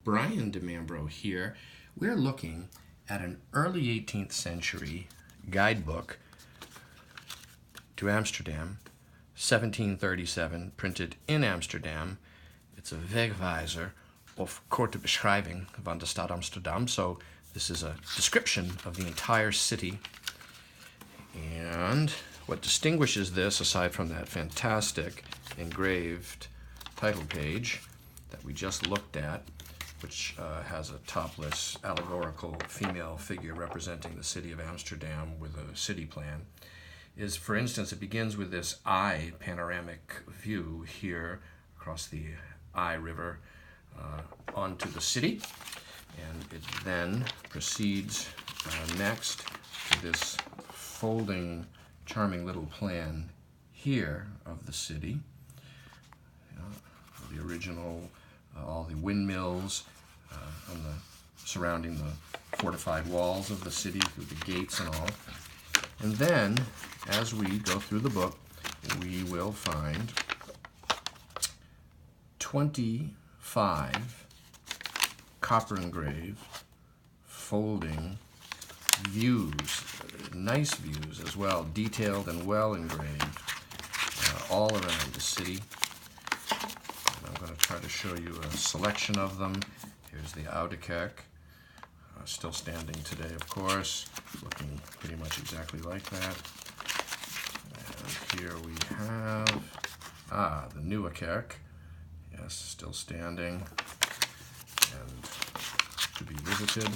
Brian DeMambro here. We're looking at an early 18th century guidebook to Amsterdam, 1737, printed in Amsterdam. It's a Wegwyzer of Korte Beschryvinge van de Stad Amsterdam. So this is a description of the entire city. And what distinguishes this, aside from that fantastic engraved title page that we just looked at, which has a topless allegorical female figure representing the city of Amsterdam with a city plan, is, for instance, it begins with this eye panoramic view here across the Eye River onto the city, and it then proceeds next to this folding, charming little plan here of the city, the original, all the windmills surrounding the fortified walls of the city through the gates and all. And then, as we go through the book, we will find 25 copper engraved, folding views, nice views as well, detailed and well engraved, all around the city. And I'm going to try to show you a selection of them. Here's the oude kerk, still standing today, of course, looking pretty much exactly like that. And here we have the nieuwe kerk, yes, still standing and to be visited.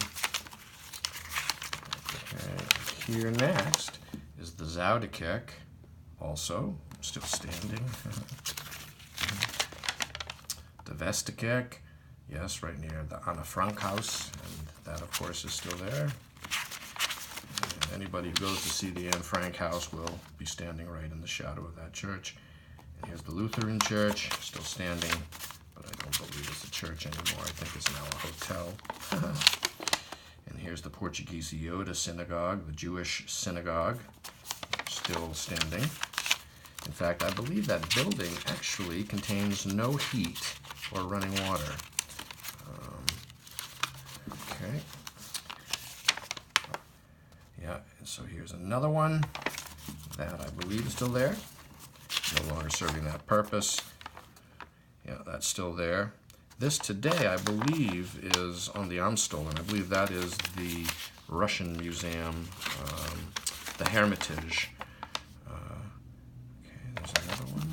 Okay, here next is the Zoude kerk, also still standing. The Weste kerk, yes, right near the Anne Frank house, and that, of course, is still there. And anybody who goes to see the Anne Frank house will be standing right in the shadow of that church. And here's the Lutheran church, still standing, but I don't believe it's a church anymore. I think it's now a hotel. And here's the Portuguese Joden synagogue, the Jewish synagogue, still standing. In fact, I believe that building actually contains no heat or running water. Okay. Yeah, and so here's another one that I believe is still there. No longer serving that purpose. Yeah, that's still there. This today, I believe, is on the Amstel, and I believe that is the Russian museum, the Hermitage. Okay, there's another one.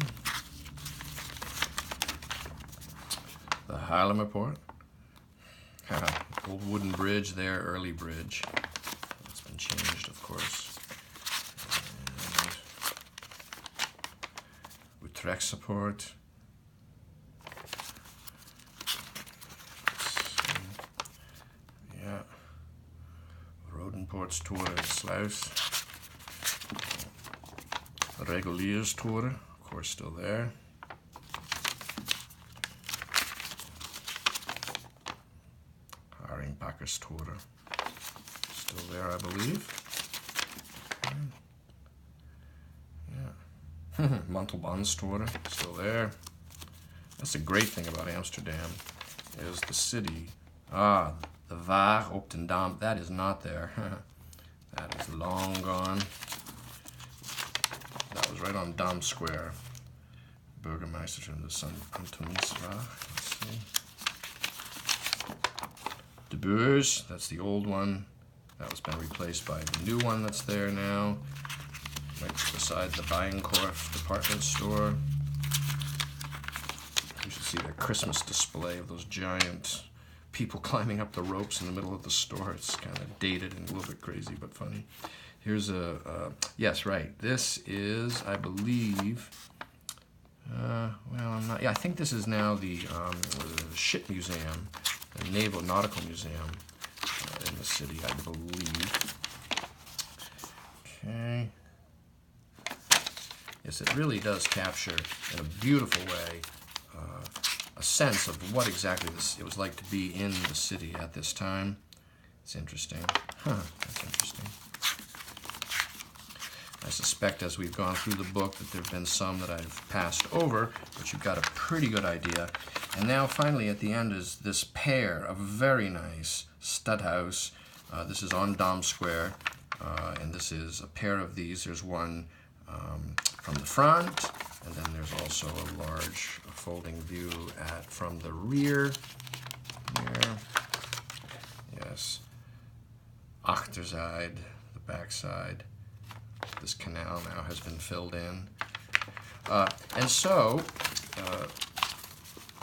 The Haarlemmerpoort. Old wooden bridge there, early bridge. It's been changed, of course. And Utrechtse Poort. Yeah. Rodenpoortstoren en Sluis. Regulierstoren, of course, still there. Toren, still there, I believe. Okay. Yeah. Montalbanstoren, still there. That's the great thing about Amsterdam, is the city. The Waar op den Dam, that is not there. That is long gone. That was right on Dam Square. Burgemeester from the St. Antonieswaag. Let's see. De Beurs, that's the old one. That was been replaced by the new one that's there now, right beside the Bijenkorf department store. You should see their Christmas display of those giant people climbing up the ropes in the middle of the store. It's kind of dated and a little bit crazy, but funny. Here's yes, right. This is, I believe, well, I'm not, yeah, I think this is now the ship museum. The Naval Nautical Museum in the city, I believe. Okay. Yes, it really does capture, in a beautiful way, a sense of what exactly it was like to be in the city at this time. It's interesting. That's interesting. I suspect as we've gone through the book that there have been some that I've passed over, but you've got a pretty good idea. And now finally at the end is this pair of very nice stud house. This is on Dam Square, and this is a pair of these. There's one from the front, and then there's also a large folding view from the rear here. Yes, achterzijde, the back side. This canal now has been filled in. And so,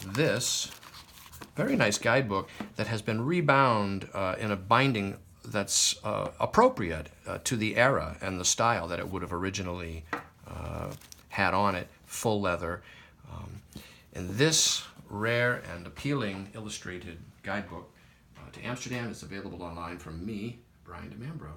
this very nice guidebook that has been rebound in a binding that's appropriate to the era and the style that it would have originally had on it, full leather. And this rare and appealing illustrated guidebook to Amsterdam is available online from me, Brian DeMambro.